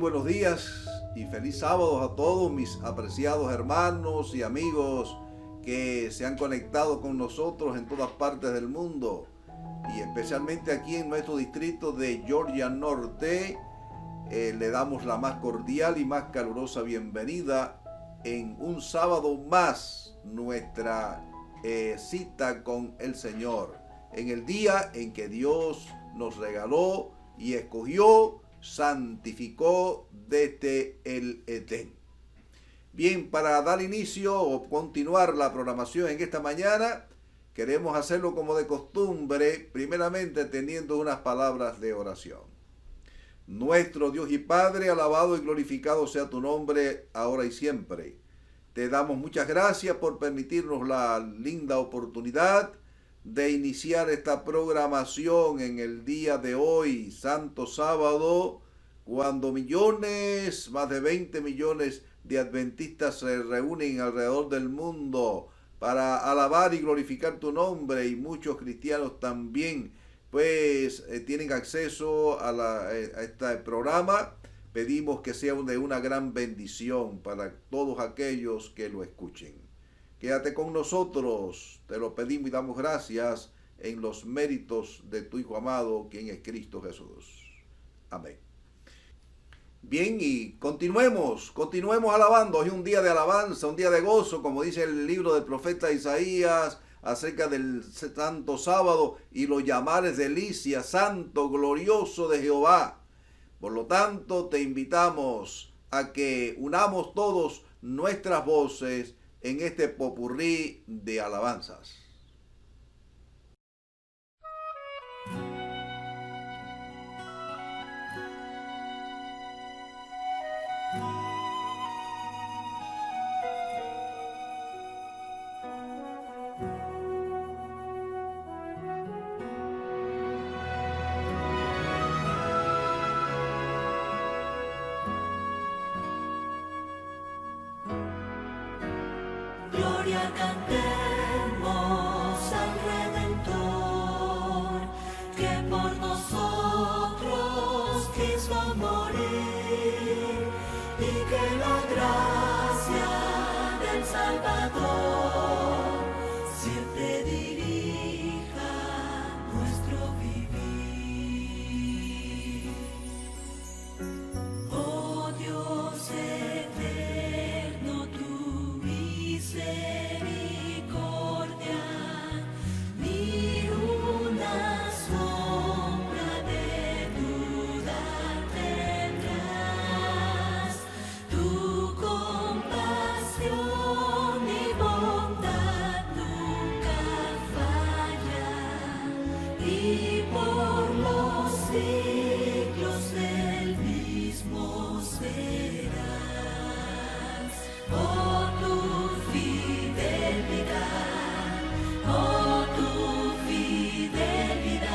buenos días y feliz sábado a todos mis apreciados hermanos y amigos que se han conectado con nosotros en todas partes del mundo y especialmente aquí en nuestro distrito de Georgia Norte. Le damos la más cordial y más calurosa bienvenida en un sábado más, nuestra cita con el Señor, en el día en que Dios nos regaló y escogió, santificó desde el Edén. Bien, para dar inicio o continuar la programación en esta mañana, queremos hacerlo como de costumbre, primeramente teniendo unas palabras de oración. Nuestro Dios y Padre, alabado y glorificado sea tu nombre, ahora y siempre. Te damos muchas gracias por permitirnos la linda oportunidad de iniciar esta programación en el día de hoy, Santo Sábado, cuando millones, más de 20 millones de adventistas se reúnen alrededor del mundo para alabar y glorificar tu nombre, y muchos cristianos también pues tienen acceso a este programa. Pedimos que sea de una gran bendición para todos aquellos que lo escuchen. Quédate con nosotros, te lo pedimos y damos gracias en los méritos de tu Hijo amado, quien es Cristo Jesús. Amén. Bien, y continuemos alabando. Hoy es un día de alabanza, un día de gozo, como dice el libro del profeta Isaías acerca del Santo Sábado, y lo llamares delicia, santo, glorioso de Jehová. Por lo tanto, te invitamos a que unamos todos nuestras voces en este popurrí de alabanzas. Gloria cantemos al Redentor, que por nosotros quiso morir, y que la gracia del Salvador siempre dirija nuestro vivir. Oh Dios eterno, tu misericordia, ni una sombra de duda tendrás. Tu compasión y bondad nunca falla, y por los siglos el mismo serás. Oh, tu fidelidad, oh, tu fidelidad,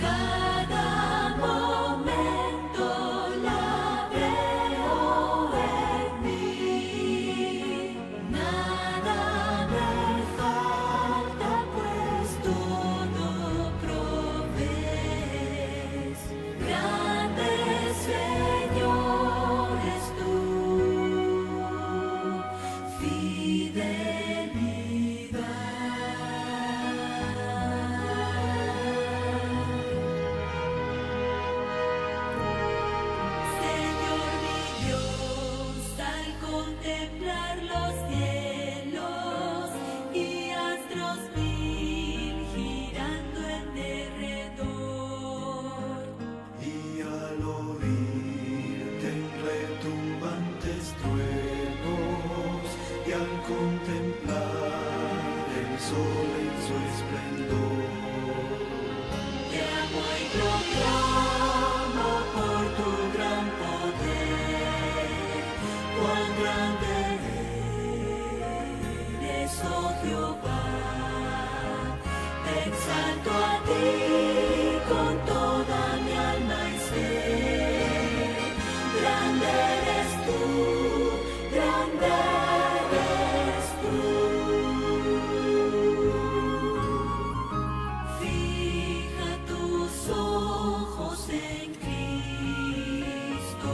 cada momento la veo en mí. Nada me falta, pues todo provees. Grande Señor es tu fidelidad. Señor mi Dios, al contemplar los cielos y astros mil girando en derredor, Y al oírte en retumbantes truenos, y al contemplar el sol en su esplendor, te amo y proclamo por tu gran poder, cuán grande eres, oh Jehová. Te exalto a ti con toda mi alma y ser. Grande eres tú, grande eres tú. Fija tus ojos en Cristo,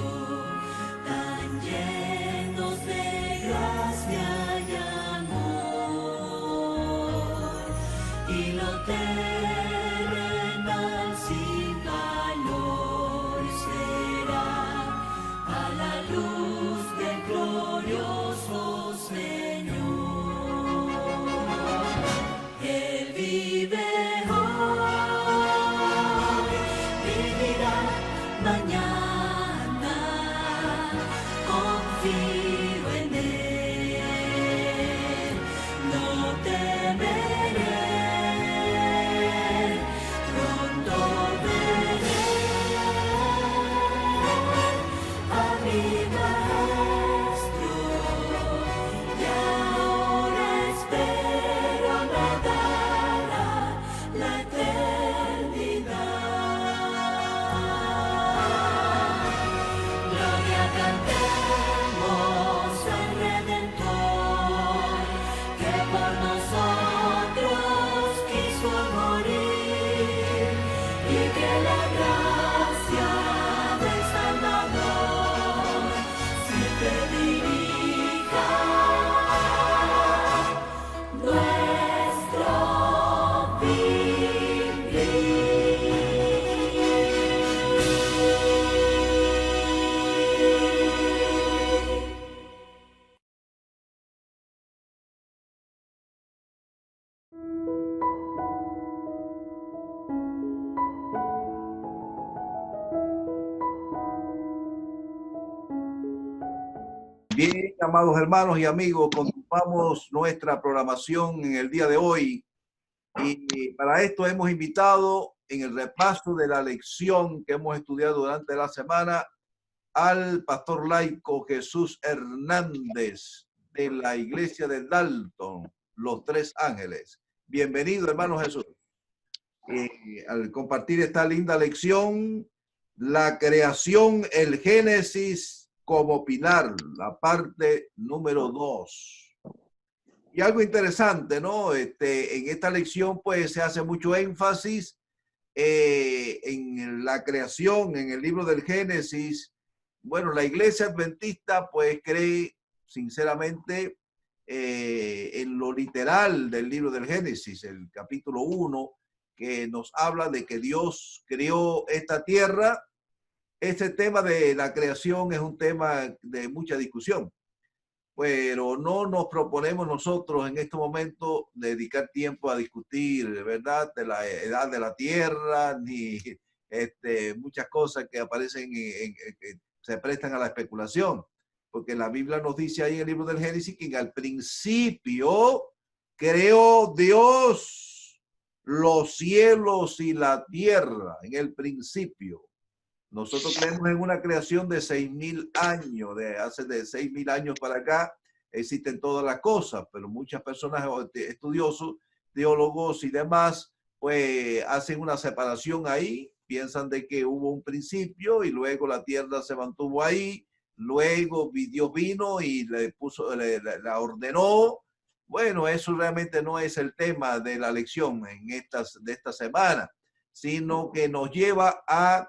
confío en Él, no temeré, pronto veré a mi Maestro, y ahora espero nadar a la eternidad. Gloria cantemos al Redentor, que por nosotros quiso morir, y que la gracia del Salvador siempre dirija nuestro vivir. Bien, amados hermanos y amigos, continuamos nuestra programación en el día de hoy y para esto hemos invitado en el repaso de la lección que hemos estudiado durante la semana al pastor laico Jesús Hernández de la iglesia de Dalton, Los Tres Ángeles. Bienvenido, hermano Jesús. Al compartir esta linda lección, la creación, el Génesis como pilar, la parte número 2. Y algo interesante, ¿no? En esta lección, pues, se hace mucho énfasis en la creación, en el libro del Génesis. Bueno, la iglesia adventista, pues, cree sinceramente en lo literal del libro del Génesis, el capítulo 1, que nos habla de que Dios creó esta tierra. Este tema de la creación es un tema de mucha discusión, pero no nos proponemos nosotros en este momento dedicar tiempo a discutir, ¿verdad?, de la edad de la tierra, ni muchas cosas que aparecen que se prestan a la especulación, porque la Biblia nos dice ahí en el libro del Génesis que al principio creó Dios los cielos y la tierra, en el principio. Nosotros creemos en una creación de 6.000 años, de hace de 6.000 años para acá existen todas las cosas, pero muchas personas, estudiosos, teólogos y demás, pues hacen una separación ahí, piensan de que hubo un principio y luego la tierra se mantuvo ahí, luego Dios vino y le puso, la ordenó. Bueno, eso realmente no es el tema de la lección de esta semana, sino que nos lleva a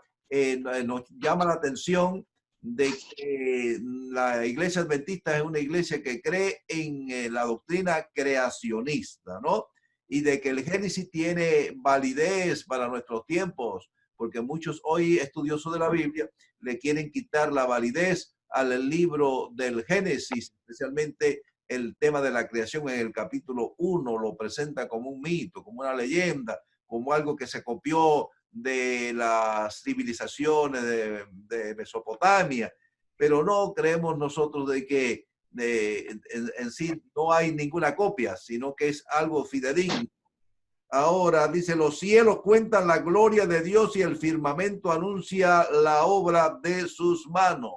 nos llama la atención de que la iglesia adventista es una iglesia que cree en la doctrina creacionista, ¿no? Y de que el Génesis tiene validez para nuestros tiempos, porque muchos hoy estudiosos de la Biblia le quieren quitar la validez al libro del Génesis, especialmente el tema de la creación en el capítulo 1 lo presenta como un mito, como una leyenda, como algo que se copió de las civilizaciones de Mesopotamia, pero no creemos nosotros de que en sí no hay ninguna copia, sino que es algo fidedigno. Ahora dice, los cielos cuentan la gloria de Dios y el firmamento anuncia la obra de sus manos.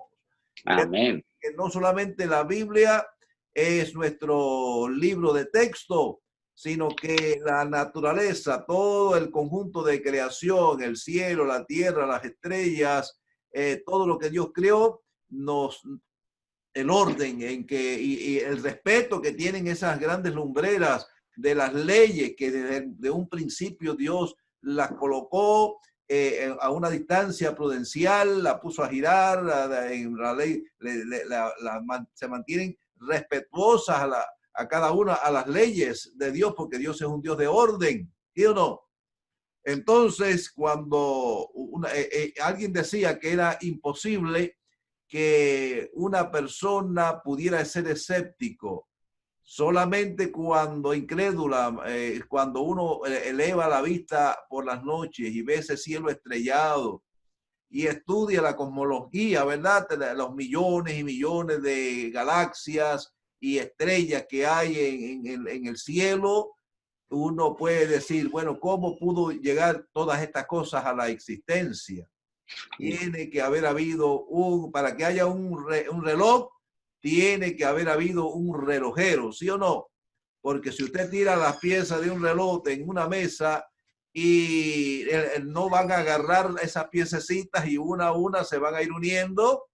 Amén. Que no solamente la Biblia es nuestro libro de texto, sino que la naturaleza, todo el conjunto de creación, el cielo, la tierra, las estrellas, todo lo que Dios creó, el orden en que y el respeto que tienen esas grandes lumbreras de las leyes que desde un principio Dios las colocó a una distancia prudencial, la puso a girar, en la ley se mantienen respetuosas a cada una a las leyes de Dios, porque Dios es un Dios de orden, ¿sí o no? Entonces, cuando alguien decía que era imposible que una persona pudiera ser escéptico, solamente cuando incrédula, cuando uno eleva la vista por las noches y ve ese cielo estrellado y estudia la cosmología, ¿verdad? Los millones y millones de galaxias y estrellas que hay en el cielo, uno puede decir, bueno, ¿cómo pudo llegar todas estas cosas a la existencia? Tiene que haber habido para que haya un reloj, tiene que haber habido un relojero, ¿sí o no? Porque si usted tira las piezas de un reloj en una mesa y no van a agarrar esas piececitas y una a una se van a ir uniendo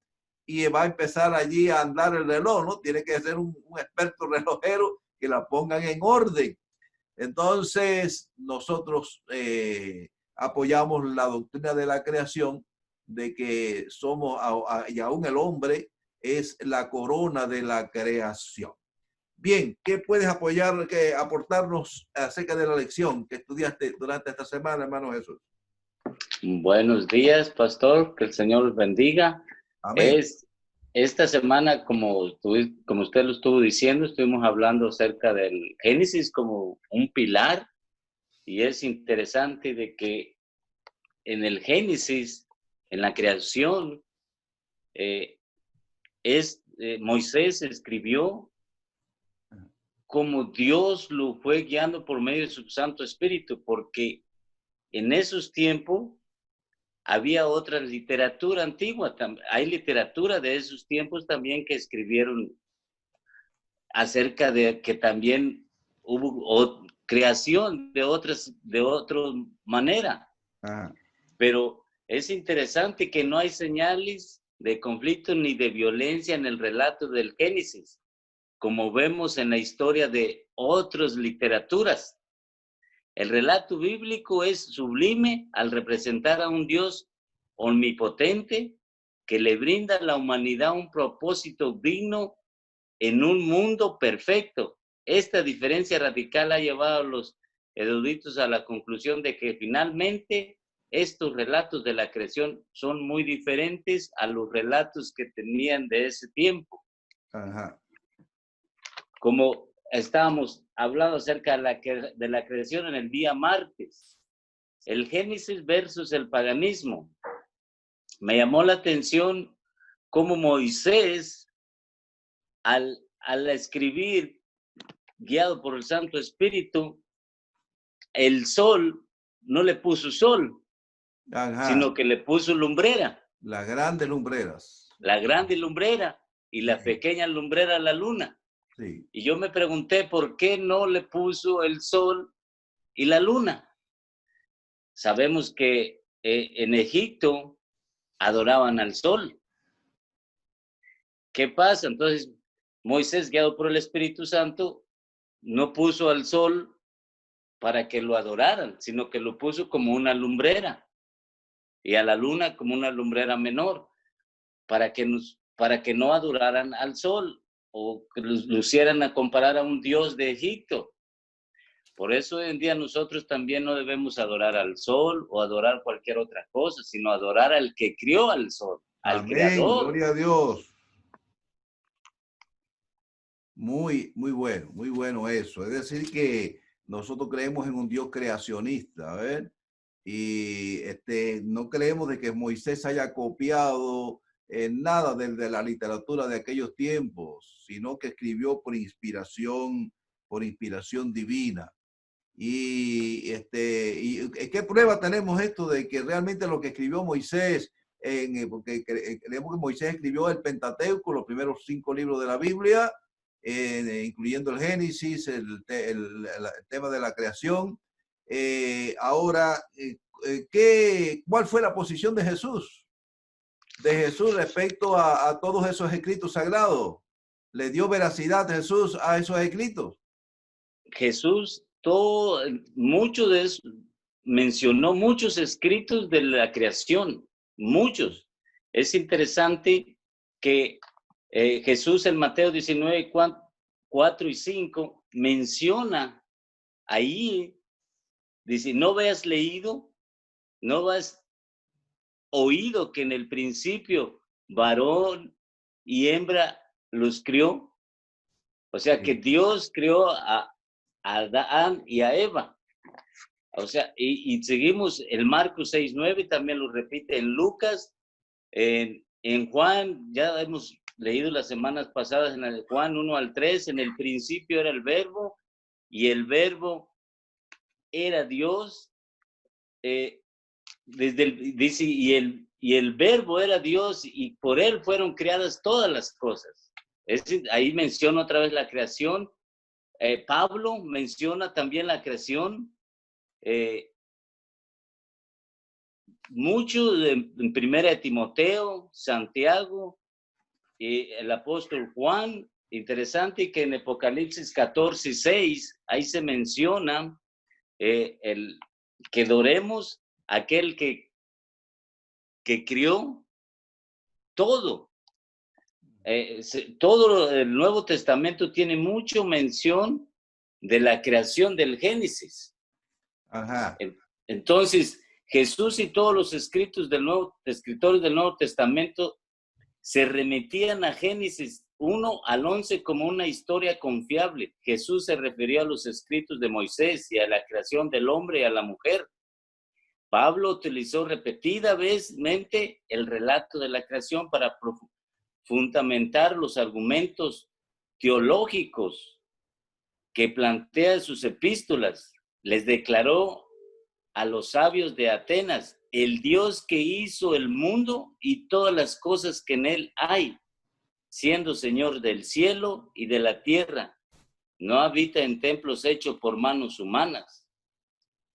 y va a empezar allí a andar el reloj, ¿no? Tiene que ser un experto relojero que la pongan en orden. Entonces, nosotros apoyamos la doctrina de la creación, de que somos, y aún el hombre es la corona de la creación. Bien, ¿qué puedes aportarnos acerca de la lección que estudiaste durante esta semana, hermano Jesús? Buenos días, pastor, que el Señor los bendiga. Amén. Esta semana, como usted lo estuvo diciendo, estuvimos hablando acerca del Génesis como un pilar, y es interesante de que en el Génesis, en la creación, Moisés escribió como Dios lo fue guiando por medio de su Santo Espíritu, porque en esos tiempos había otra literatura antigua. Hay literatura de esos tiempos también que escribieron acerca de que también hubo creación de otra manera. Pero es interesante que no hay señales de conflicto ni de violencia en el relato del Génesis, como vemos en la historia de otras literaturas. El relato bíblico es sublime al representar a un Dios omnipotente que le brinda a la humanidad un propósito digno en un mundo perfecto. Esta diferencia radical ha llevado a los eruditos a la conclusión de que finalmente estos relatos de la creación son muy diferentes a los relatos que tenían de ese tiempo. Ajá. Como estábamos hablando acerca de la creación en el día martes, el Génesis versus el paganismo. Me llamó la atención cómo Moisés, al escribir, guiado por el Santo Espíritu, el sol no le puso sol, sino que le puso lumbrera. Las grandes lumbreras. La grande lumbrera y la pequeña lumbrera la luna. Sí. Y yo me pregunté por qué no le puso el sol y la luna. Sabemos que en Egipto adoraban al sol. ¿Qué pasa? Entonces, Moisés, guiado por el Espíritu Santo, no puso al sol para que lo adoraran, sino que lo puso como una lumbrera y a la luna como una lumbrera menor, para que no adoraran al sol o que lo hicieran a comparar a un dios de Egipto. Por eso hoy en día nosotros también no debemos adorar al sol o adorar cualquier otra cosa, sino adorar al que crió al sol, al Amén. Creador. Gloria a Dios. Muy bueno eso. Es decir, que nosotros creemos en un Dios creacionista, a ver, y no creemos de que Moisés haya copiado nada de la literatura de aquellos tiempos, sino que escribió por inspiración divina. Y ¿qué prueba tenemos esto de que realmente lo que escribió Moisés, porque creemos que Moisés escribió el Pentateuco, los primeros 5 libros de la Biblia, incluyendo el Génesis, el tema de la creación. Ahora, ¿cuál fue la posición de Jesús respecto a todos esos escritos sagrados? ¿Le dio veracidad Jesús a esos escritos? Jesús, mucho de eso, mencionó muchos escritos de la creación, muchos. Es interesante que Jesús en Mateo 19, 4 y 5 menciona ahí, dice, no has leído, no has oído que en el principio varón y hembra los crió. O sea que Dios creó a Adán y a Eva. O sea, y seguimos el Marcos 6:9, también lo repite en Lucas, en Juan, ya hemos leído las semanas pasadas en el Juan 1 al 3, en el principio era el verbo, y el verbo era Dios, dice, y el verbo era Dios, y por él fueron creadas todas las cosas. Es decir, ahí menciona otra vez la creación. Pablo menciona también la creación. Mucho en Primera de Timoteo, Santiago, el apóstol Juan. Interesante que en Apocalipsis 14:6, ahí se menciona que adoremos a aquel que crió todo. Todo el Nuevo Testamento tiene mucha mención de la creación del Génesis. Ajá. Entonces, Jesús y todos los escritores del Nuevo Testamento se remitían a Génesis 1 al 11 como una historia confiable. Jesús se refirió a los escritos de Moisés y a la creación del hombre y a la mujer. Pablo utilizó repetidamente el relato de la creación para fundamentar los argumentos teológicos que plantea en sus epístolas. Les declaró a los sabios de Atenas: el Dios que hizo el mundo y todas las cosas que en él hay, siendo Señor del cielo y de la tierra, no habita en templos hechos por manos humanas.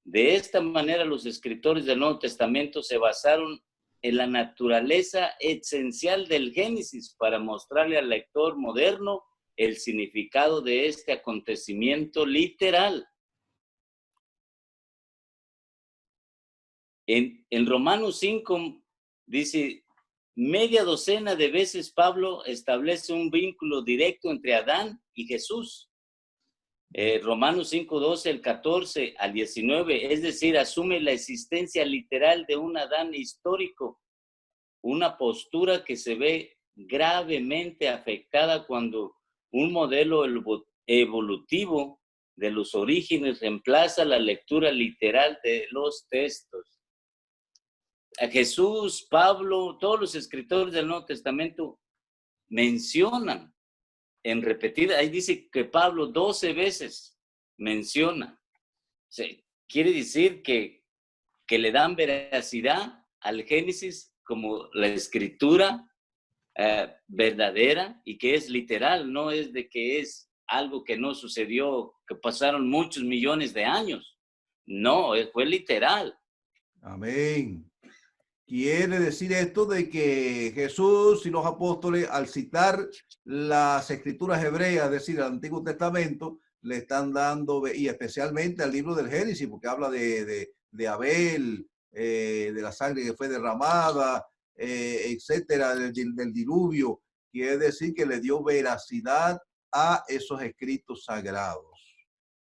De esta manera, los escritores del Nuevo Testamento se basaron en la naturaleza esencial del Génesis para mostrarle al lector moderno el significado de este acontecimiento literal. En Romanos 5 dice, media docena de veces Pablo establece un vínculo directo entre Adán y Jesús. Romanos 5:12, el 14 al 19, es decir, asume la existencia literal de un Adán histórico, una postura que se ve gravemente afectada cuando un modelo evolutivo de los orígenes reemplaza la lectura literal de los textos. A Jesús, Pablo, todos los escritores del Nuevo Testamento mencionan en repetida, ahí dice que Pablo 12 veces menciona. O sea, quiere decir que le dan veracidad al Génesis como la escritura verdadera y que es literal, no es de que es algo que no sucedió, que pasaron muchos millones de años. No, fue literal. Amén. Quiere decir esto de que Jesús y los apóstoles, al citar las escrituras hebreas, es decir, el Antiguo Testamento, le están dando, y especialmente al libro del Génesis, porque habla de Abel, de la sangre que fue derramada, etcétera, del diluvio. Quiere decir que le dio veracidad a esos escritos sagrados.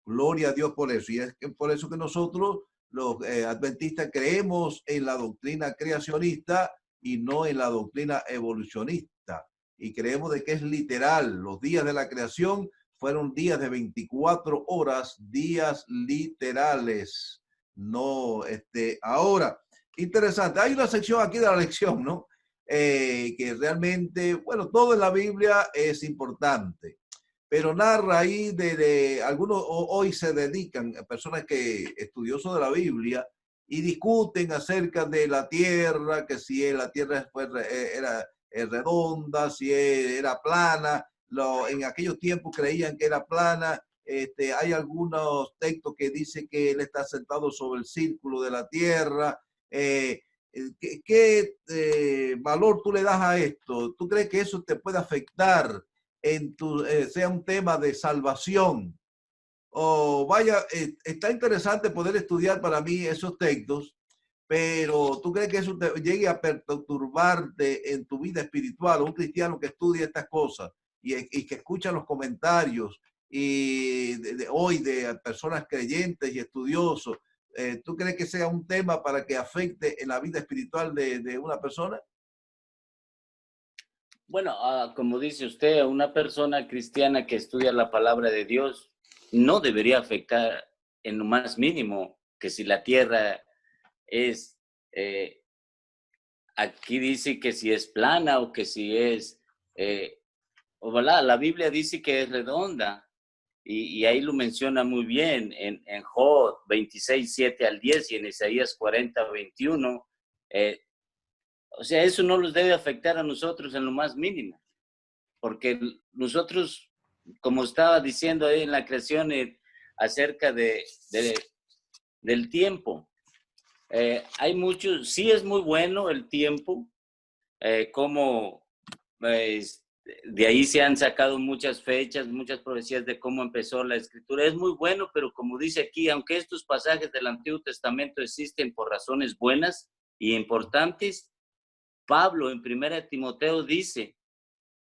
Gloria a Dios por eso. Y es por eso que nosotros, los adventistas, creemos en la doctrina creacionista y no en la doctrina evolucionista. Y creemos de que es literal. Los días de la creación fueron días de 24 horas, días literales. No, ahora, interesante. Hay una sección aquí de la lección, ¿no? Que realmente, bueno, todo en la Biblia es importante. Pero narra ahí de algunos hoy se dedican, personas que estudiosos de la Biblia, y discuten acerca de la tierra, que si la tierra era redonda, si era plana. En aquellos tiempos creían que era plana. Hay algunos textos que dicen que él está sentado sobre el círculo de la tierra. ¿Qué valor tú le das a esto? ¿Tú crees que eso te puede afectar en sea un tema de salvación? O vaya, está interesante poder estudiar para mí esos textos, pero ¿tú crees que eso te llegue a perturbarte en tu vida espiritual? Un cristiano que estudia estas cosas y que escucha los comentarios y hoy de personas creyentes y estudiosos, ¿tú crees que sea un tema para que afecte en la vida espiritual de una persona? Bueno, como dice usted, una persona cristiana que estudia la palabra de Dios no debería afectar en lo más mínimo que si la tierra es, aquí dice que si es plana o que si es, ¿verdad? La Biblia dice que es redonda y ahí lo menciona muy bien en Job 26, 7 al 10 y en Isaías 40, 21. O sea, eso no nos debe afectar a nosotros en lo más mínimo, porque nosotros, como estaba diciendo ahí en la creación acerca del tiempo, hay muchos, sí es muy bueno el tiempo, como de ahí se han sacado muchas fechas, muchas profecías de cómo empezó la escritura. Es muy bueno, pero como dice aquí, aunque estos pasajes del Antiguo Testamento existen por razones buenas y importantes, Pablo en 1 Timoteo dice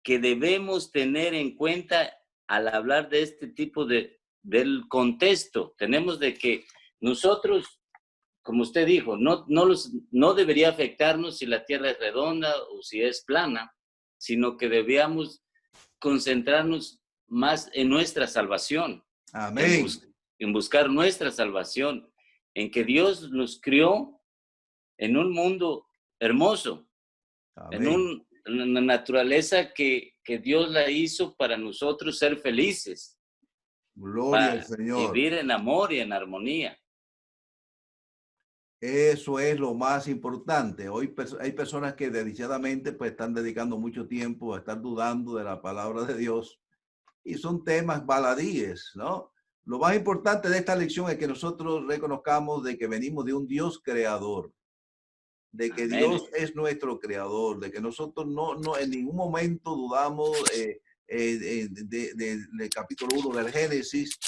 que debemos tener en cuenta al hablar de este tipo del contexto. Tenemos de que nosotros, como usted dijo, no debería afectarnos si la tierra es redonda o si es plana, sino que debíamos concentrarnos más en nuestra salvación. Amén. En buscar nuestra salvación, en que Dios nos crió en un mundo hermoso, Amén. en una naturaleza que Dios la hizo para nosotros ser felices, Gloria al para Señor. vivir en amor y en armonía. Eso es lo más importante. Hoy hay personas que desdichadamente pues están dedicando mucho tiempo a estar dudando de la palabra de Dios y son temas baladíes, ¿no? Lo más importante de esta lección es que nosotros reconozcamos de que venimos de un Dios creador, de que Amén. Dios es nuestro creador, de que nosotros no en ningún momento dudamos del capítulo 1 del Génesis,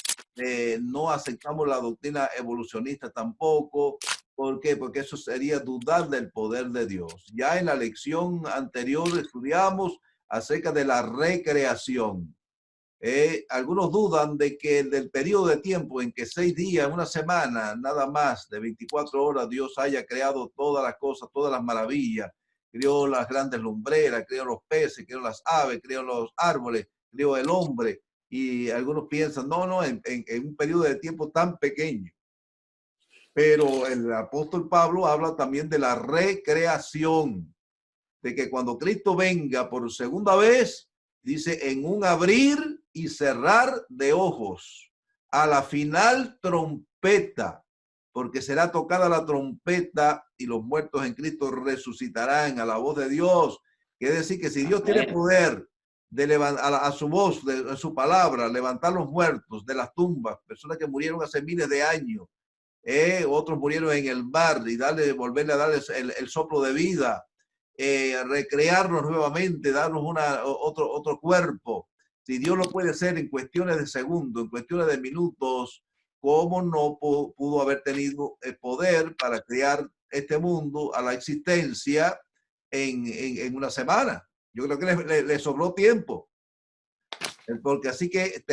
no aceptamos la doctrina evolucionista tampoco. ¿Por qué? Porque eso sería dudar del poder de Dios. Ya en la lección anterior estudiamos acerca de la recreación. Algunos dudan de que del periodo de tiempo en que 6 días, una semana, nada más de 24 horas, Dios haya creado todas las cosas, todas las maravillas. Creó las grandes lumbreras, creó los peces, creó las aves, creó los árboles, creó el hombre. Y algunos piensan, no, en un periodo de tiempo tan pequeño. Pero el apóstol Pablo habla también de la recreación, de que cuando Cristo venga por segunda vez, dice, en un abrir y cerrar de ojos, a la final trompeta, porque será tocada la trompeta y los muertos en Cristo resucitarán a la voz de Dios. Quiere decir que si Dios tiene poder de levantar a su voz, de su palabra, levantar los muertos de las tumbas, personas que murieron hace miles de años, otros murieron en el mar y volverle a darles el soplo de vida, recrearnos nuevamente, darnos otro cuerpo. Si Dios lo puede hacer en cuestiones de segundos, en cuestiones de minutos, ¿cómo no pudo haber tenido el poder para crear este mundo a la existencia en una semana? Yo creo que le sobró tiempo. Porque así que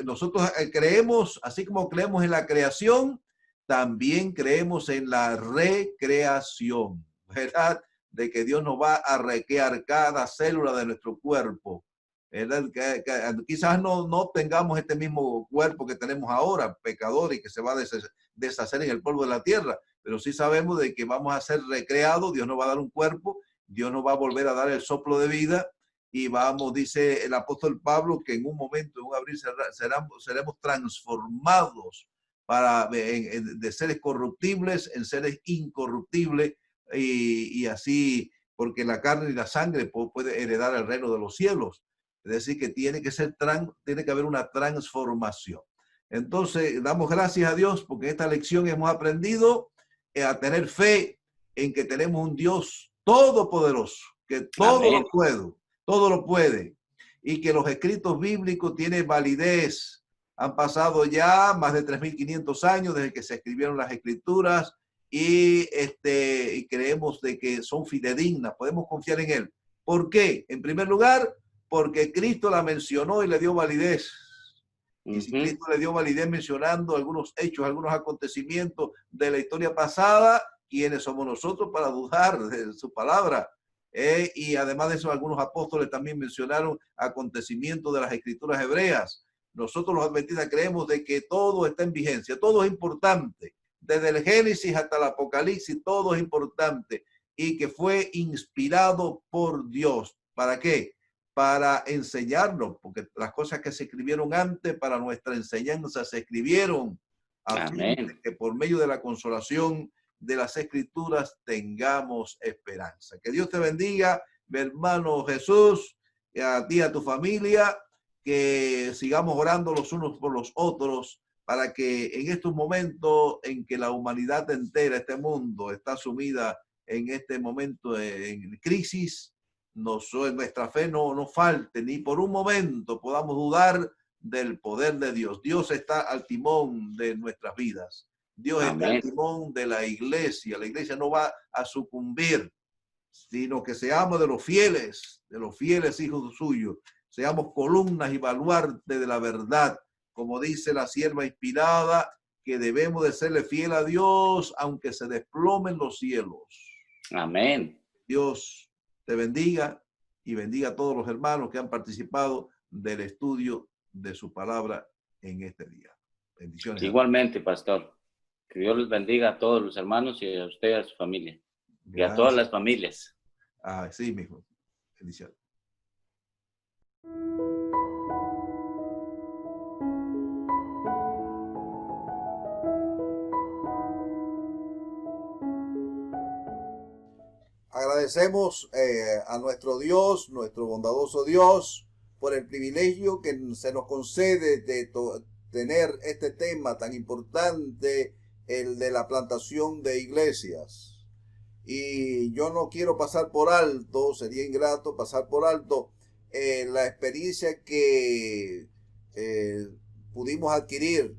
nosotros creemos, así como creemos en la creación, también creemos en la recreación, ¿verdad? De que Dios nos va a recrear cada célula de nuestro cuerpo, ¿verdad? Que quizás no tengamos este mismo cuerpo que tenemos ahora, pecador, y que se va a deshacer en el polvo de la tierra, pero sí sabemos de que vamos a ser recreados, Dios nos va a dar un cuerpo, Dios nos va a volver a dar el soplo de vida, y vamos, dice el apóstol Pablo, que en un momento, en un abrir, seremos transformados de seres corruptibles en seres incorruptibles, y así, porque la carne y la sangre puede heredar el reino de los cielos. Es decir, que tiene que haber una transformación. Entonces, damos gracias a Dios porque en esta lección hemos aprendido a tener fe en que tenemos un Dios todopoderoso, que todo lo puede, y que los escritos bíblicos tienen validez. Han pasado ya más de 3.500 años desde que se escribieron las escrituras y creemos de que son fidedignas, podemos confiar en él. ¿Por qué? En primer lugar, porque Cristo la mencionó y le dio validez. Y si Cristo le dio validez mencionando algunos hechos, algunos acontecimientos de la historia pasada, ¿quiénes somos nosotros para dudar de su palabra? Y además de eso, algunos apóstoles también mencionaron acontecimientos de las escrituras hebreas. Nosotros los adventistas creemos de que todo está en vigencia, todo es importante, desde el Génesis hasta el Apocalipsis, todo es importante y que fue inspirado por Dios. ¿Para qué? Para enseñarnos, porque las cosas que se escribieron antes para nuestra enseñanza se escribieron a fin de que por medio de la consolación de las Escrituras tengamos esperanza. Que Dios te bendiga, mi hermano Jesús, y a ti y a tu familia, que sigamos orando los unos por los otros para que en estos momentos en que la humanidad entera, este mundo, está sumida en este momento en crisis, nuestra fe no falte, ni por un momento podamos dudar del poder de Dios. Dios está al timón de nuestras vidas. Dios está al timón de la iglesia. La iglesia no va a sucumbir, sino que seamos de los fieles hijos suyos. Seamos columnas y baluarte de la verdad. Como dice la sierva inspirada, que debemos de serle fiel a Dios, aunque se desplomen los cielos. Amén. Dios te bendiga y bendiga a todos los hermanos que han participado del estudio de su palabra en este día. Bendiciones. Igualmente, pastor. Que Dios les bendiga a todos los hermanos y a usted y a su familia. Gracias. Y a todas las familias. Sí, mismo. Bendiciones. Agradecemos a nuestro Dios, nuestro bondadoso Dios, por el privilegio que se nos concede de tener este tema tan importante, el de la plantación de iglesias. Y yo no quiero pasar por alto, sería ingrato pasar por alto la experiencia que pudimos adquirir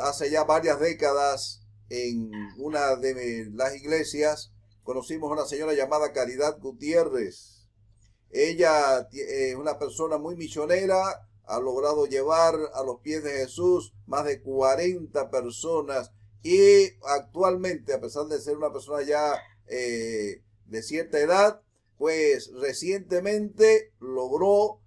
hace ya varias décadas en una de las iglesias. Conocimos a una señora llamada Caridad Gutiérrez. Ella es una persona muy misionera, ha logrado llevar a los pies de Jesús más de 40 personas y actualmente, a pesar de ser una persona ya de cierta edad, pues recientemente logró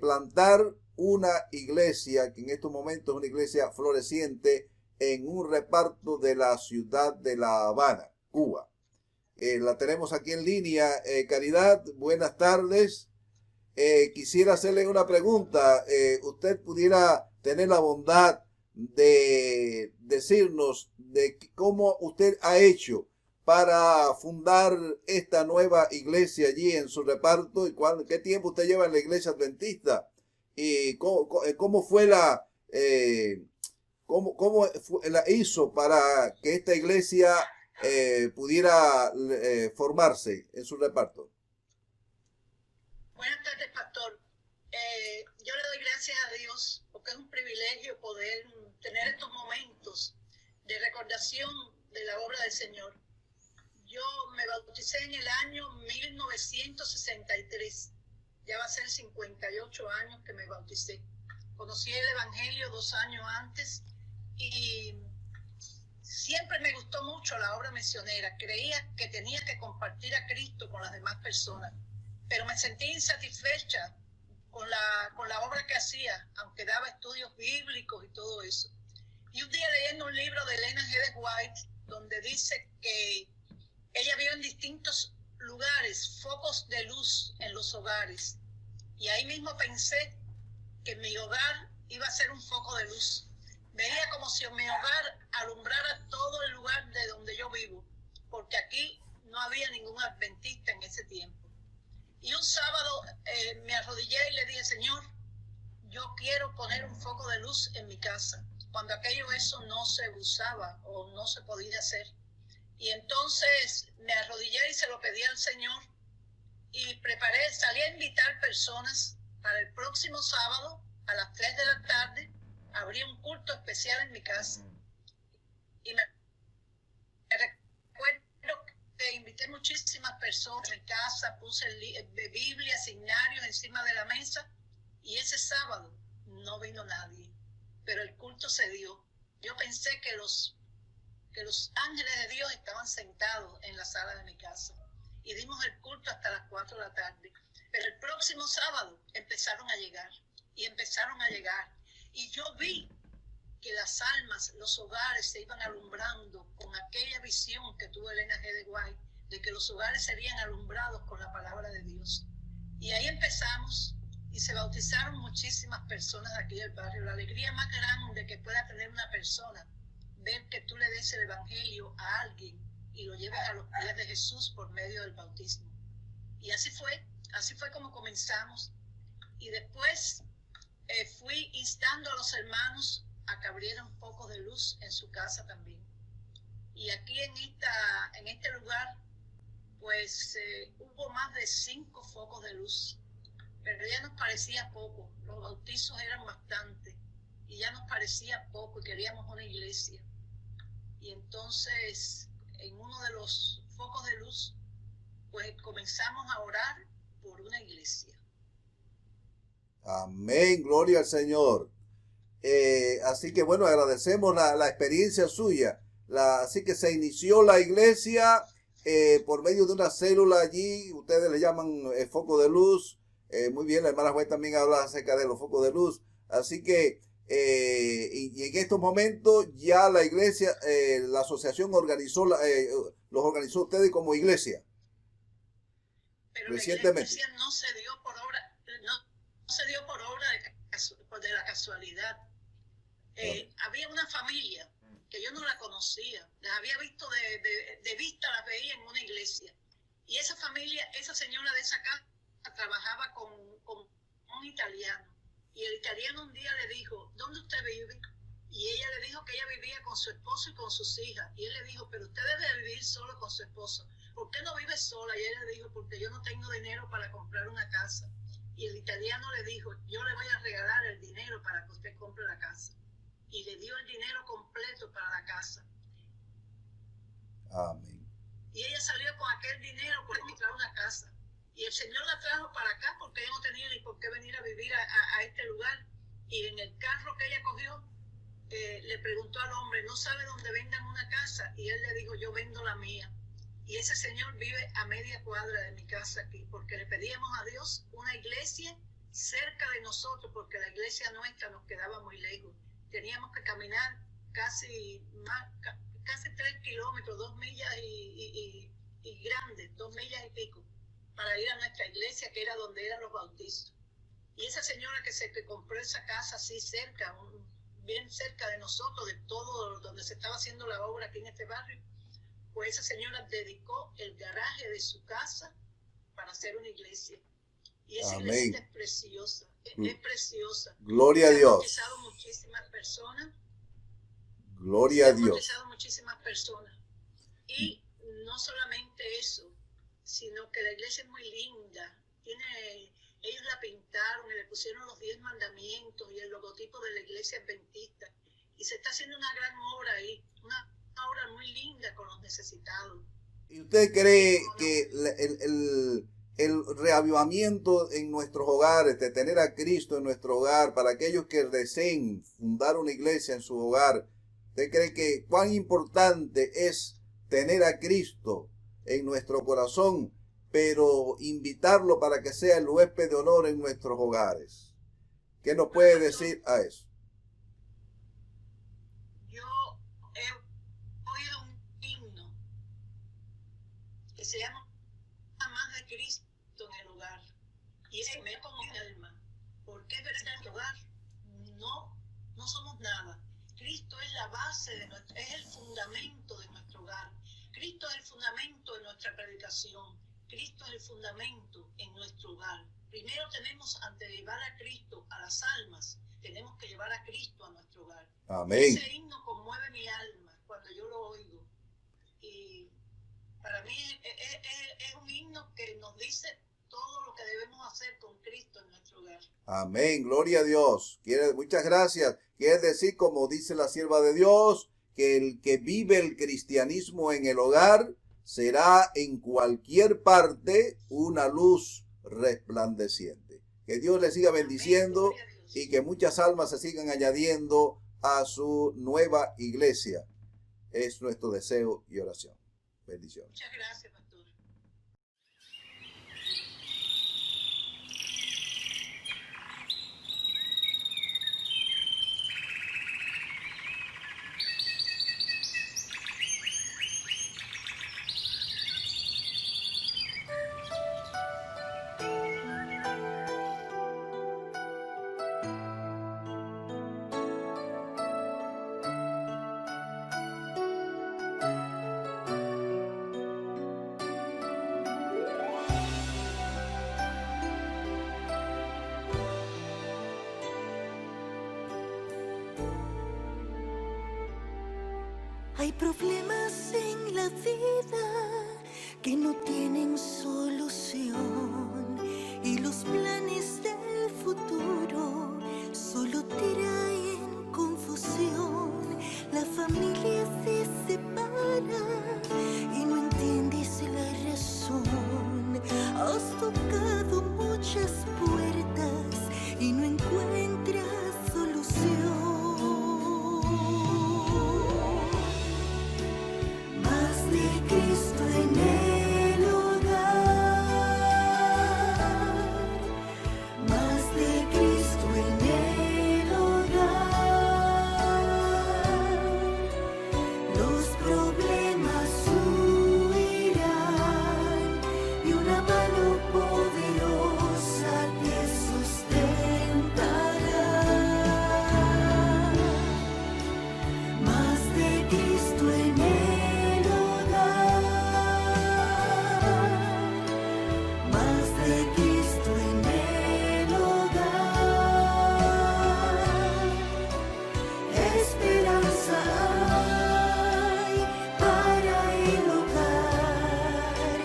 plantar una iglesia que en estos momentos es una iglesia floreciente en un reparto de la ciudad de La Habana, Cuba. La tenemos aquí en línea. Caridad, buenas tardes. Quisiera hacerle una pregunta. ¿Usted pudiera tener la bondad de decirnos de cómo usted ha hecho para fundar esta nueva iglesia allí en su reparto y qué tiempo usted lleva en la iglesia adventista y cómo fue cómo la hizo para que esta iglesia pudiera formarse en su reparto? Buenas tardes, pastor. Yo le doy gracias a Dios porque es un privilegio poder tener estos momentos de recordación de la obra del Señor. Yo me bauticé en el año 1963. Ya va a ser 58 años que me bauticé. Conocí el Evangelio 2 años antes y siempre me gustó mucho la obra misionera. Creía que tenía que compartir a Cristo con las demás personas, pero me sentí insatisfecha con la obra que hacía, aunque daba estudios bíblicos y todo eso. Y un día leyendo un libro de Ellen G. White, donde dice que ella vio en distintos lugares focos de luz en los hogares. Y ahí mismo pensé que mi hogar iba a ser un foco de luz. Veía como si en mi hogar alumbrara todo el lugar de donde yo vivo, porque aquí no había ningún adventista en ese tiempo. Y un sábado me arrodillé y le dije, Señor, yo quiero poner un foco de luz en mi casa, cuando eso no se usaba o no se podía hacer. Y entonces me arrodillé y se lo pedí al Señor y salí a invitar personas para el próximo sábado a las 3 de la tarde. Habría un culto especial en mi casa. Y me recuerdo que invité muchísimas personas en casa, puse Biblia, signarios encima de la mesa, y ese sábado no vino nadie, pero el culto se dio. Yo pensé que los ángeles de Dios estaban sentados en la sala de mi casa, y dimos el culto hasta las 4 de la tarde. Pero el próximo sábado empezaron a llegar, y yo vi que las almas, los hogares se iban alumbrando con aquella visión que tuvo Elena G. de White, de que los hogares serían alumbrados con la palabra de Dios. Y ahí empezamos y se bautizaron muchísimas personas de aquí del barrio. La alegría más grande que pueda tener una persona, ver que tú le des el evangelio a alguien y lo lleves a los pies de Jesús por medio del bautismo. Y así fue como comenzamos. Y después fui instando a los hermanos a que abrieran focos de luz en su casa también. Y aquí en este lugar, pues hubo más de 5 focos de luz, pero ya nos parecía poco. Los bautizos eran bastante y ya nos parecía poco y queríamos una iglesia. Y entonces, en uno de los focos de luz, pues comenzamos a orar por una iglesia. Amén, gloria al Señor. Así que bueno, agradecemos la experiencia suya. Así que se inició la iglesia por medio de una célula allí, ustedes le llaman foco de luz. Muy bien, la hermana Juez también habla acerca de los focos de luz. Así que y en estos momentos ya la iglesia, la asociación los organizó ustedes como iglesia. Pero Recientemente. la iglesia no se dio por obra, no se dio por obra de la casualidad. Había una familia que yo no la conocía, las había visto de vista, las veía en una iglesia. Y esa familia, esa señora de esa casa trabajaba con un italiano. Y el italiano un día le dijo, ¿dónde usted vive? Y ella le dijo que ella vivía con su esposo y con sus hijas. Y él le dijo, pero usted debe vivir solo con su esposo. ¿Por qué no vive sola? Y ella le dijo, porque yo no tengo dinero para comprar una casa. Y el italiano le dijo, yo le voy a regalar el dinero para que usted compre la casa. Y le dio el dinero completo para la casa. Amén. Y ella salió con aquel dinero para comprar una casa. Y el Señor la trajo para acá porque ella no tenía ni por qué venir a vivir a este lugar. Y en el carro que ella cogió, le preguntó al hombre, ¿no sabe dónde vendan una casa? Y él le dijo, yo vendo la mía. Y ese señor vive a media cuadra de mi casa aquí, porque le pedíamos a Dios una iglesia cerca de nosotros, porque la iglesia nuestra nos quedaba muy lejos. Teníamos que caminar casi 3 kilómetros, 2 millas y grandes, 2 millas y pico, para ir a nuestra iglesia, que era donde eran los bautizos. Y esa señora que compró esa casa así cerca, bien cerca de nosotros, de todo donde se estaba haciendo la obra aquí en este barrio, pues esa señora dedicó el garaje de su casa para hacer una iglesia. Y esa iglesia es preciosa, es preciosa. Gloria a Dios. Se han bautizado muchísimas personas. Gloria a Dios. Se han bautizado muchísimas personas. Y no solamente eso, sino que la iglesia es muy linda. Ellos la pintaron y le pusieron los 10 mandamientos y el logotipo de la iglesia adventista. Y se está haciendo una gran obra ahí, una obra muy linda con los necesitados. ¿Y usted cree que el reavivamiento en nuestros hogares, de tener a Cristo en nuestro hogar, para aquellos que deseen fundar una iglesia en su hogar, usted cree que cuán importante es tener a Cristo en nuestro corazón, pero invitarlo para que sea el huésped de honor en nuestros hogares? ¿Qué nos puede decir a eso? Yo he oído un himno que se llama Más de Cristo en el hogar, y ese me como mi alma, porque es verdad, en el hogar no somos nada. Cristo es la base es el fundamento de nuestro hogar. Cristo es el fundamento de nuestra predicación. Cristo es el fundamento en nuestro hogar. Primero tenemos, antes de llevar a Cristo a las almas, tenemos que llevar a Cristo a nuestro hogar. Amén. Ese himno conmueve mi alma cuando yo lo oigo. Y para mí es un himno que nos dice todo lo que debemos hacer con Cristo en nuestro hogar. Amén, gloria a Dios. Muchas gracias. Quiere decir, como dice la sierva de Dios, que el que vive el cristianismo en el hogar será en cualquier parte una luz resplandeciente. Que Dios le siga bendiciendo y que muchas almas se sigan añadiendo a su nueva iglesia. Es nuestro deseo y oración. Bendiciones. Muchas gracias, pastor. Hay problemas en la vida que no tienen solución y los planes del futuro solo traen confusión. La familia se separa y no entiendes la razón. Has tocado muchas puertas y no encuentras solución. Más de Cristo en el hogar, más de Cristo en el hogar. Los problemas huirán y una mano poderosa te sustentará. Más de Cristo en el hogar, más de Cristo en el hogar. Esperanza hay para el hogar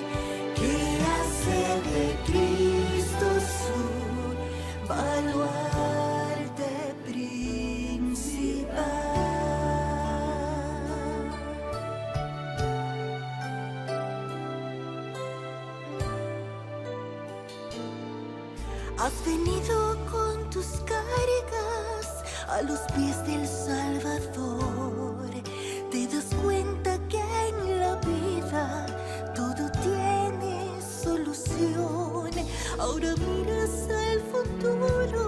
que hace de Cristo su baluarte principal. Has venido con tus cargas a los pies del Salvador. Te das cuenta que en la vida todo tiene solución. Ahora miras al futuro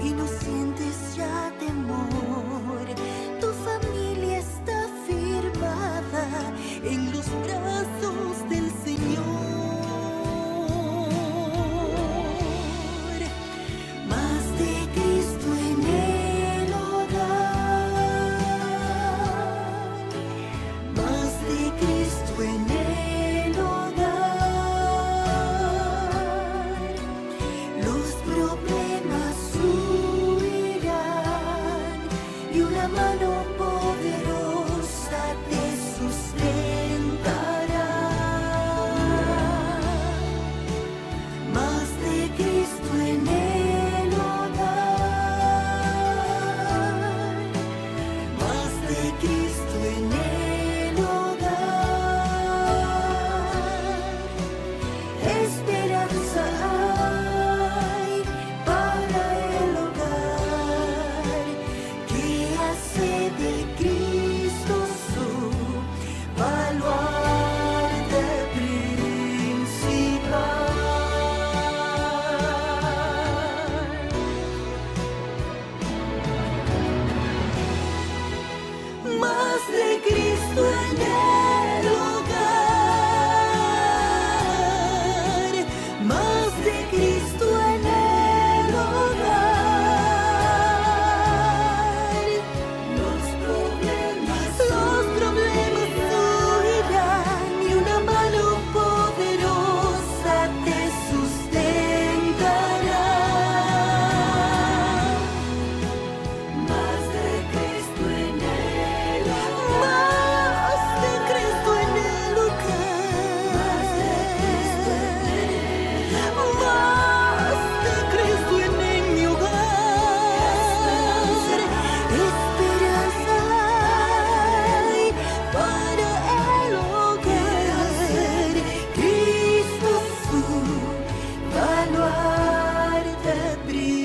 y no sientes ya temor. Tu familia está firmada en los brazos del Señor. Más de Cristo en el hogar, más de Cristo en el hogar. Los problemas huirán y una mano poderosa te sustentará. Más de Cristo en el hogar, más de Cristo en el hogar. Esperanza hay para el hogar que hace de Cristo su baluarte principal. Más de Cristo en el hogar, más de Cristo en el hogar. Los problemas huirán y una mano poderosa te sustentará. Más de Cristo en el hogar, más de Cristo en el hogar, más de Cristo en mi hogar. Esperanza hay para el hogar, Cristo su baluarte principal.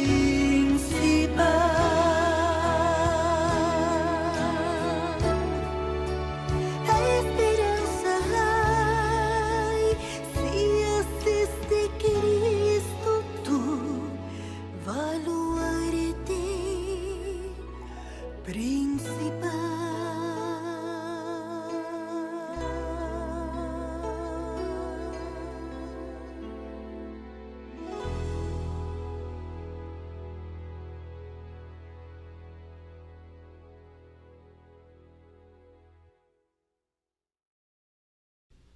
Esperanza hay si haces de Cristo tu baluarte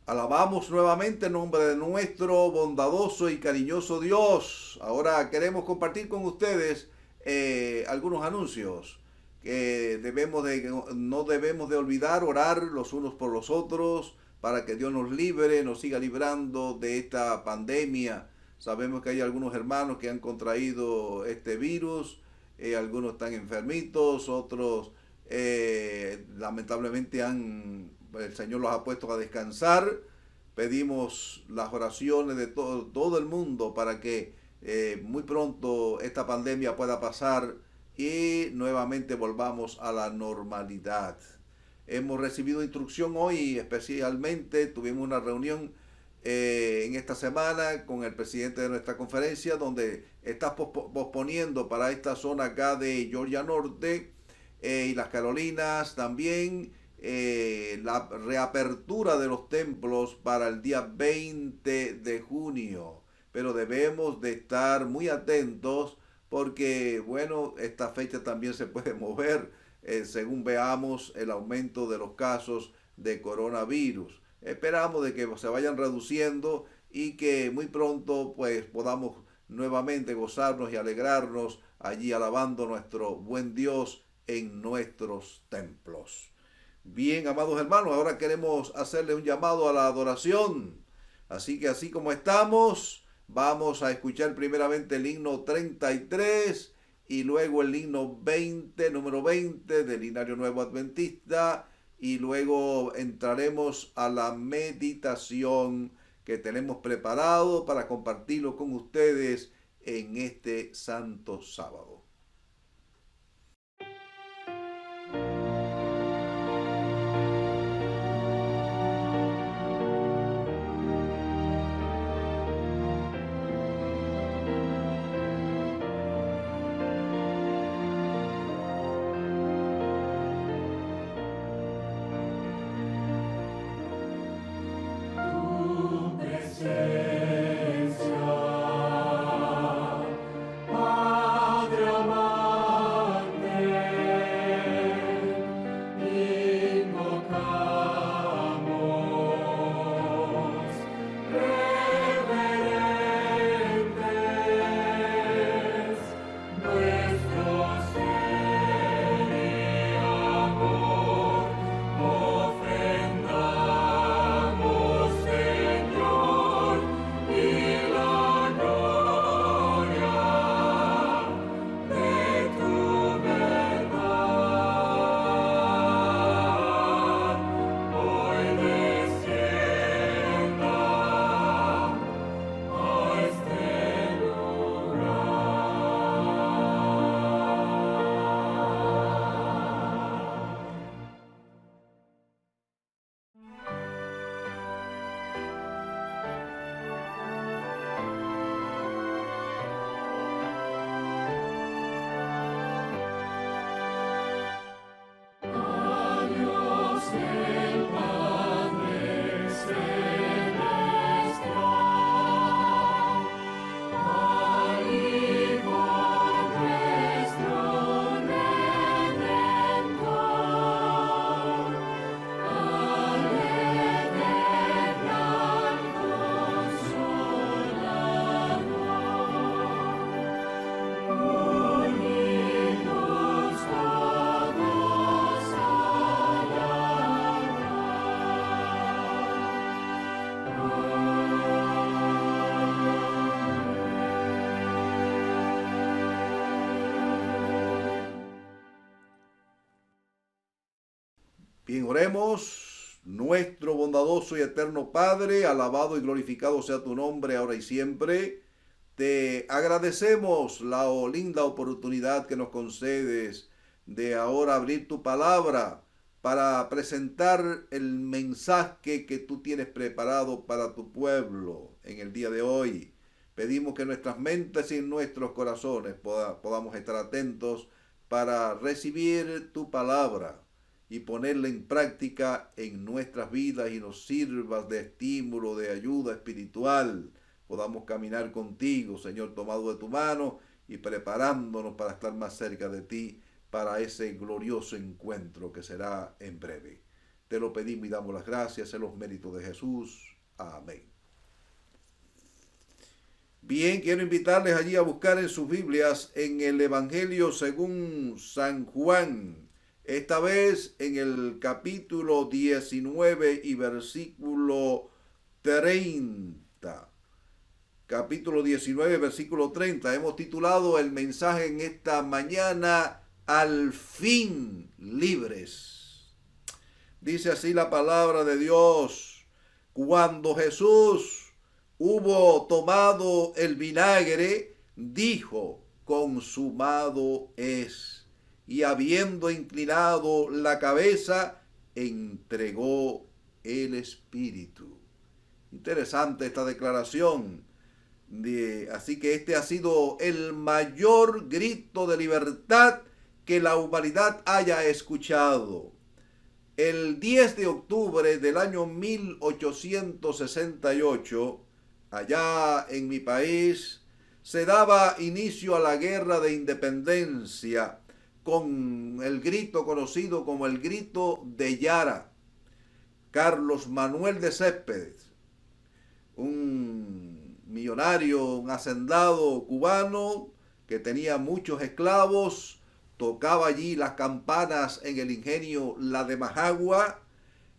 Alabamos nuevamente el nombre de nuestro bondadoso y cariñoso Dios. Ahora queremos compartir con ustedes algunos anuncios. que no debemos de olvidar orar los unos por los otros para que Dios nos libre, nos siga librando de esta pandemia. Sabemos que hay algunos hermanos que han contraído este virus, algunos están enfermitos, otros lamentablemente el Señor los ha puesto a descansar. Pedimos las oraciones de todo el mundo para que muy pronto esta pandemia pueda pasar y nuevamente volvamos a la normalidad. Hemos recibido instrucción hoy, especialmente tuvimos una reunión en esta semana con el presidente de nuestra conferencia, donde está posponiendo para esta zona acá de Georgia Norte y las Carolinas también la reapertura de los templos para el día 20 de junio. Pero debemos de estar muy atentos porque, bueno, esta fecha también se puede mover según veamos el aumento de los casos de coronavirus. Esperamos de que se vayan reduciendo y que muy pronto pues podamos nuevamente gozarnos y alegrarnos allí alabando a nuestro buen Dios en nuestros templos. Bien, amados hermanos, ahora queremos hacerle un llamado a la adoración. Así que así como estamos, vamos a escuchar primeramente el himno 33 y luego el himno 20, número 20 del Himnario Nuevo Adventista, y luego entraremos a la meditación que tenemos preparado para compartirlo con ustedes en este santo sábado. Bien, oremos. Nuestro bondadoso y eterno Padre, alabado y glorificado sea tu nombre ahora y siempre. Te agradecemos la linda oportunidad que nos concedes de ahora abrir tu palabra para presentar el mensaje que tú tienes preparado para tu pueblo en el día de hoy. Pedimos que nuestras mentes y nuestros corazones podamos estar atentos para recibir tu palabra y ponerla en práctica en nuestras vidas y nos sirvas de estímulo, de ayuda espiritual. Podamos caminar contigo, Señor, tomado de tu mano y preparándonos para estar más cerca de ti para ese glorioso encuentro que será en breve. Te lo pedimos y damos las gracias en los méritos de Jesús. Amén. Bien, quiero invitarles allí a buscar en sus Biblias en el Evangelio según San Juan, esta vez en el capítulo 19 y versículo 30. Capítulo 19, versículo 30. Hemos titulado el mensaje en esta mañana, Al fin libres. Dice así la palabra de Dios: cuando Jesús hubo tomado el vinagre, dijo: consumado es. Y habiendo inclinado la cabeza, entregó el Espíritu. Interesante esta declaración. Así que este ha sido el mayor grito de libertad que la humanidad haya escuchado. El 10 de octubre del año 1868, allá en mi país, se daba inicio a la guerra de independencia con el grito conocido como el grito de Yara. Carlos Manuel de Céspedes, un millonario, un hacendado cubano que tenía muchos esclavos, tocaba allí las campanas en el ingenio La de Majagua,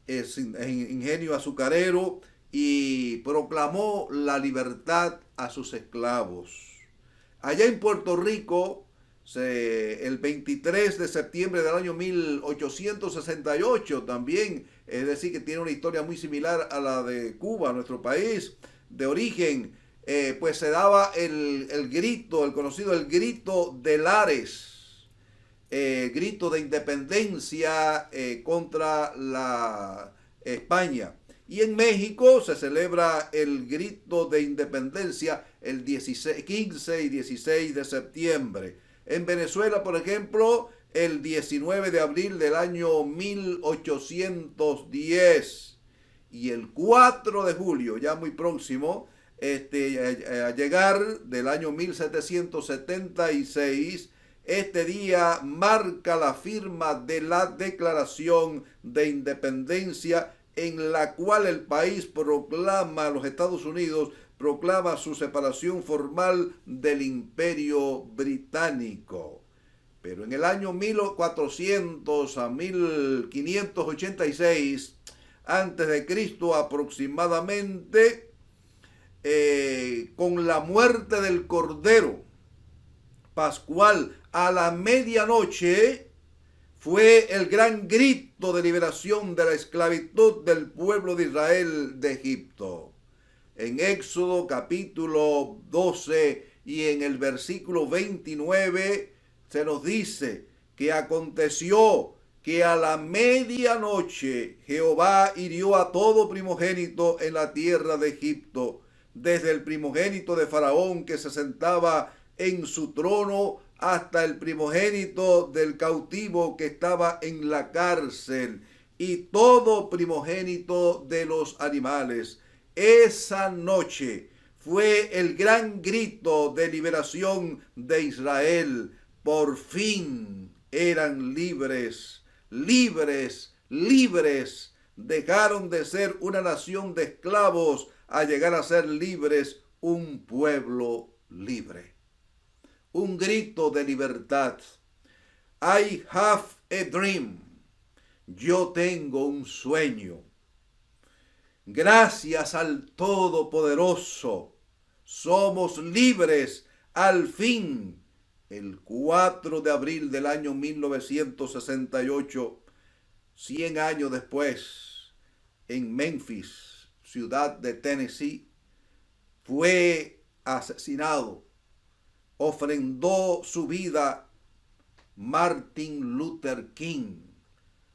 ingenio azucarero, y proclamó la libertad a sus esclavos. Allá en Puerto Rico, el 23 de septiembre del año 1868 también, es decir, que tiene una historia muy similar a la de Cuba, nuestro país de origen, pues se daba el grito, el conocido el grito de Lares, grito de independencia contra la España. Y en México se celebra el grito de independencia el 15 y 16 de septiembre. En Venezuela, por ejemplo, el 19 de abril del año 1810. Y el 4 de julio, ya muy próximo, a llegar del año 1776, este día marca la firma de la Declaración de Independencia, en la cual el país proclama, los Estados Unidos, proclama su separación formal del Imperio Británico. Pero en el año 1400 a 1586, antes de Cristo aproximadamente, con la muerte del Cordero Pascual a la medianoche, fue el gran grito de liberación de la esclavitud del pueblo de Israel de Egipto. En Éxodo capítulo 12 y en el versículo 29 se nos dice que aconteció que a la medianoche Jehová hirió a todo primogénito en la tierra de Egipto, desde el primogénito de Faraón que se sentaba en su trono hasta el primogénito del cautivo que estaba en la cárcel, y todo primogénito de los animales. Esa noche fue el gran grito de liberación de Israel. Por fin eran libres, libres, libres. Dejaron de ser una nación de esclavos a llegar a ser libres, un pueblo libre. Un grito de libertad. I have a dream. Yo tengo un sueño. Gracias al Todopoderoso, somos libres al fin. El 4 de abril del año 1968, 100 años después, en Memphis, ciudad de Tennessee, fue asesinado. Ofrendó su vida Martin Luther King.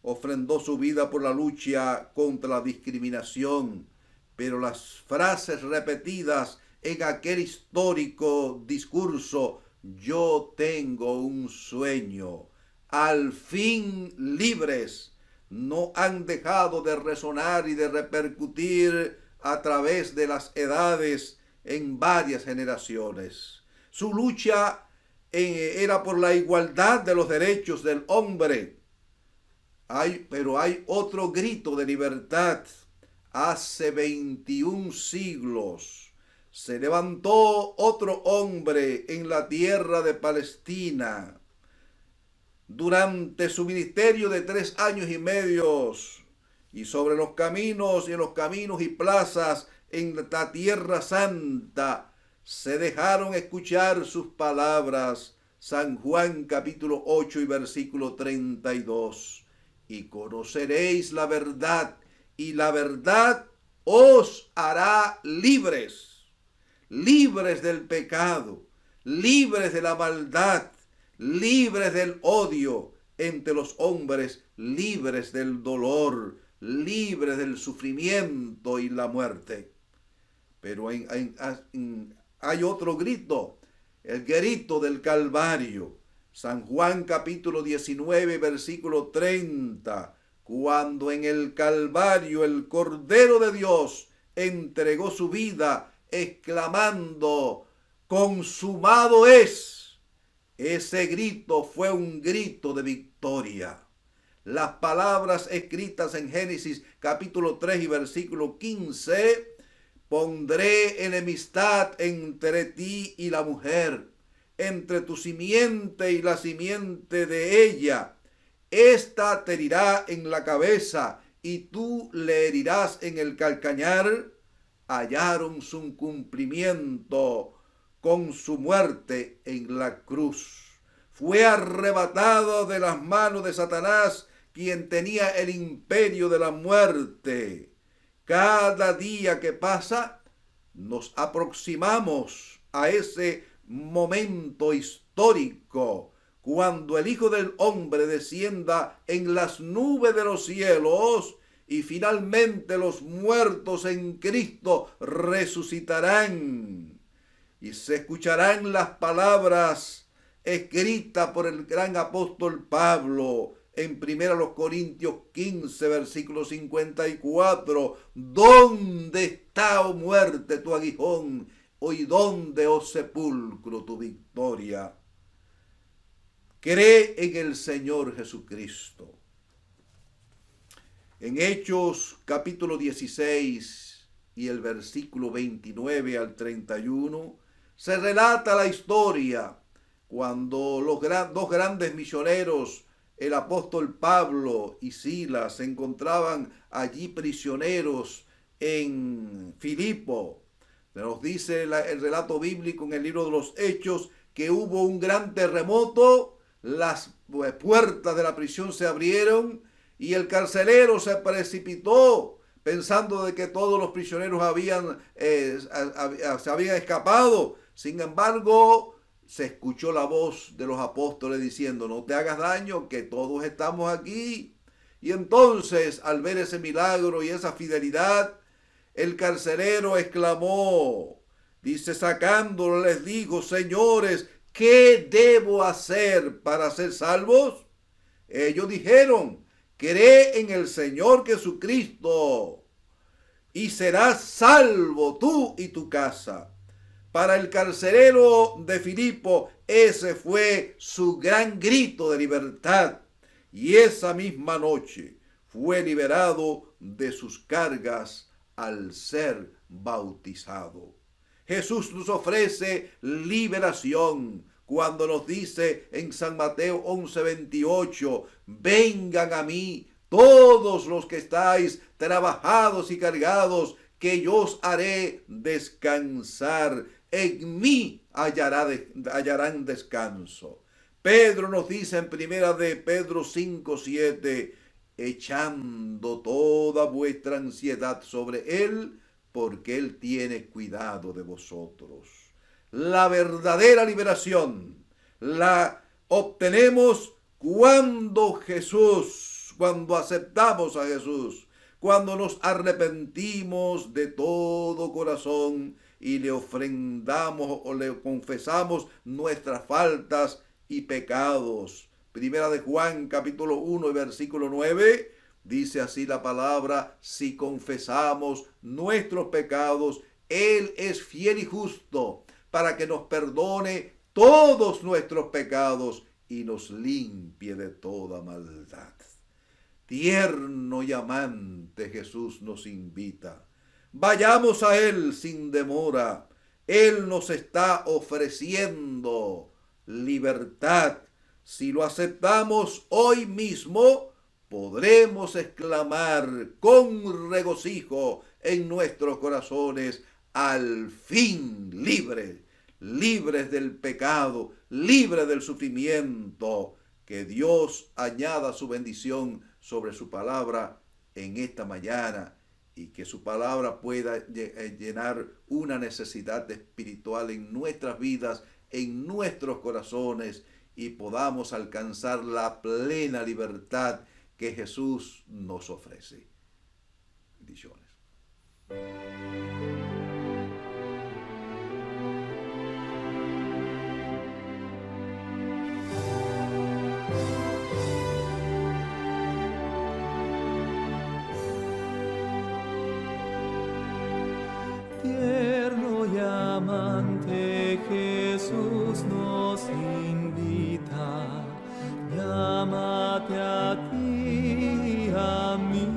Ofrendó su vida por la lucha contra la discriminación, pero las frases repetidas en aquel histórico discurso, yo tengo un sueño, al fin libres, no han dejado de resonar y de repercutir a través de las edades en varias generaciones. Su lucha era por la igualdad de los derechos del hombre. Pero hay otro grito de libertad. Hace 21 siglos se levantó otro hombre en la tierra de Palestina durante su ministerio de 3 años y medio, y sobre los caminos y en los caminos y plazas en la tierra santa se dejaron escuchar sus palabras. San Juan capítulo 8 y versículo 32. Y conoceréis la verdad, y la verdad os hará libres, libres del pecado, libres de la maldad, libres del odio entre los hombres, libres del dolor, libres del sufrimiento y la muerte. Pero hay otro grito, el grito del Calvario. San Juan capítulo 19 versículo 30, cuando en el Calvario el Cordero de Dios entregó su vida exclamando, consumado es. Ese grito fue un grito de victoria. Las palabras escritas en Génesis capítulo 3 y versículo 15, pondré enemistad entre ti y la mujer, entre tu simiente y la simiente de ella. Esta te herirá en la cabeza y tú le herirás en el calcañar. Hallaron su cumplimiento con su muerte en la cruz. Fue arrebatado de las manos de Satanás, quien tenía el imperio de la muerte. Cada día que pasa, nos aproximamos a ese momento histórico, cuando el Hijo del Hombre descienda en las nubes de los cielos y finalmente los muertos en Cristo resucitarán. Y se escucharán las palabras escritas por el gran apóstol Pablo en 1 Corintios 15, versículo 54. ¿Dónde está, oh muerte, tu aguijón? ¿Y dónde, oh sepulcro, tu victoria? Cree en el Señor Jesucristo. En Hechos capítulo 16 y el versículo 29 al 31, se relata la historia cuando los dos grandes misioneros, el apóstol Pablo y Silas, se encontraban allí prisioneros en Filipo. Nos dice el relato bíblico en el libro de los Hechos que hubo un gran terremoto, las puertas de la prisión se abrieron y el carcelero se precipitó pensando de que todos los prisioneros se habían escapado. Sin embargo, se escuchó la voz de los apóstoles diciendo, no te hagas daño, que todos estamos aquí. Y entonces, al ver ese milagro y esa fidelidad, el carcelero exclamó, dice, sacándolo, les dijo, señores, ¿qué debo hacer para ser salvos? Ellos dijeron, cree en el Señor Jesucristo y serás salvo tú y tu casa. Para el carcelero de Filipo, ese fue su gran grito de libertad. Y esa misma noche fue liberado de sus cargas al ser bautizado. Jesús nos ofrece liberación cuando nos dice en San Mateo 11:28, vengan a mí todos los que estáis trabajados y cargados, que yo os haré descansar. En mí hallarán descanso. Pedro nos dice en 1 de Pedro 5:7, echando toda vuestra ansiedad sobre él, porque él tiene cuidado de vosotros. La verdadera liberación la obtenemos cuando aceptamos a Jesús, cuando nos arrepentimos de todo corazón y le ofrendamos o le confesamos nuestras faltas y pecados. Primera de Juan capítulo 1 y versículo 9 dice así la palabra, si confesamos nuestros pecados, Él es fiel y justo para que nos perdone todos nuestros pecados y nos limpie de toda maldad. Tierno y amante Jesús nos invita. Vayamos a Él sin demora. Él nos está ofreciendo libertad. Si lo aceptamos hoy mismo, podremos exclamar con regocijo en nuestros corazones: al fin libres, libres del pecado, libres del sufrimiento. Que Dios añada su bendición sobre su palabra en esta mañana, y que su palabra pueda llenar una necesidad espiritual en nuestras vidas, en nuestros corazones, y podamos alcanzar la plena libertad que Jesús nos ofrece. Bendiciones. Tierno y amante Jesús nos invita, llámate a ti y a mí.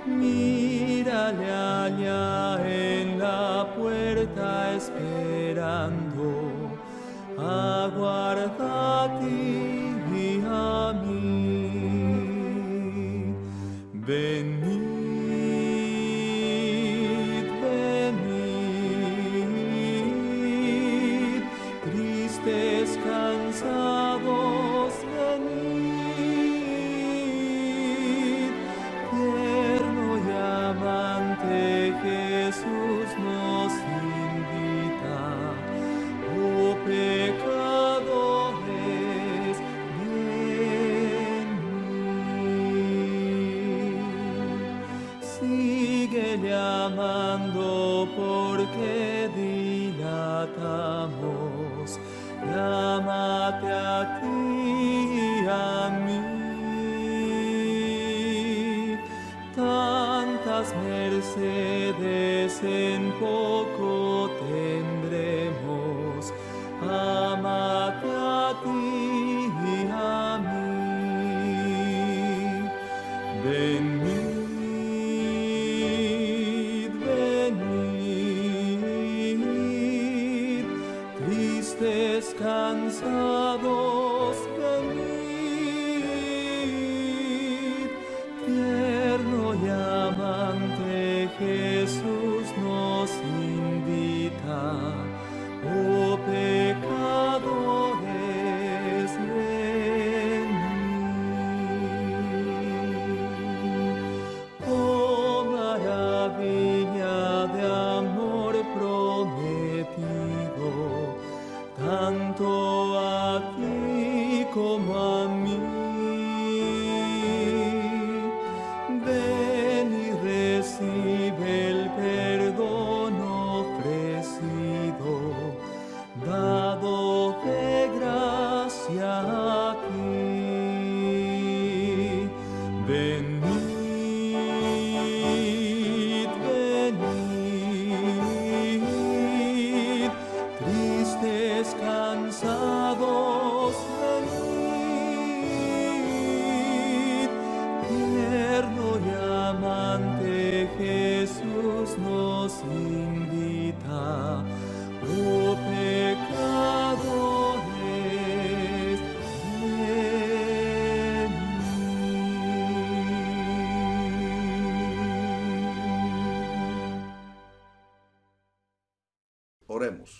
Mírale allá en la puerta esperando, aguarda a ti y a mí. Venid, venid, tristes, cansados, venid. Tierno y amante Jesús nos invita, oh pecadores, venid. Síguele amando porque dilatamos, llámate a ti y a mí. Tantas mercedes en poco tendremos, ámate a ti y a mí. Venid, venid, tristes, cansados, venid. Tierno y amante Jesús nos invita, oh pecadores, venid. Oh maravilla de amor prometido, tanto a ti como a mí. Ven y recibe el perdón ofrecido, dado de gracia a ti. Venid, venid, tristes, cansados, venid. Tierno y amante Jesús nos invita, oh pecadores, venid. Oremos.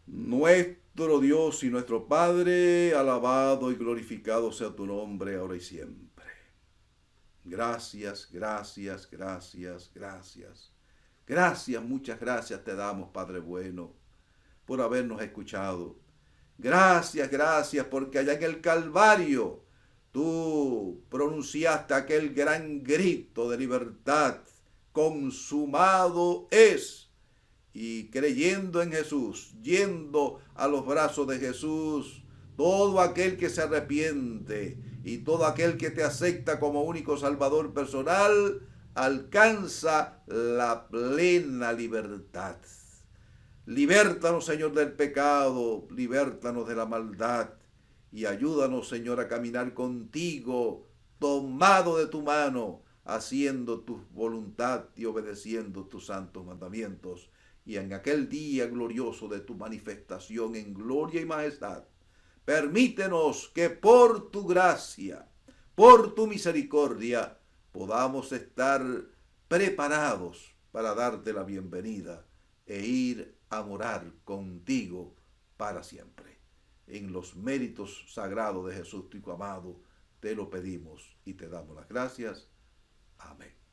Nuestro Dios y nuestro Padre, alabado y glorificado sea tu nombre ahora y siempre. Gracias, gracias, gracias, gracias. Gracias, muchas gracias te damos, Padre bueno, por habernos escuchado. Gracias, gracias, porque allá en el Calvario tú pronunciaste aquel gran grito de libertad: consumado es. Y creyendo en Jesús, yendo a los brazos de Jesús, todo aquel que se arrepiente y todo aquel que te acepta como único Salvador personal, alcanza la plena libertad. Libértanos, Señor, del pecado, libértanos de la maldad y ayúdanos, Señor, a caminar contigo, tomado de tu mano, haciendo tu voluntad y obedeciendo tus santos mandamientos. Y en aquel día glorioso de tu manifestación en gloria y majestad, permítenos que por tu gracia, por tu misericordia, podamos estar preparados para darte la bienvenida e ir a morar contigo para siempre. En los méritos sagrados de Jesús, tu Hijo amado, te lo pedimos y te damos las gracias. Amén.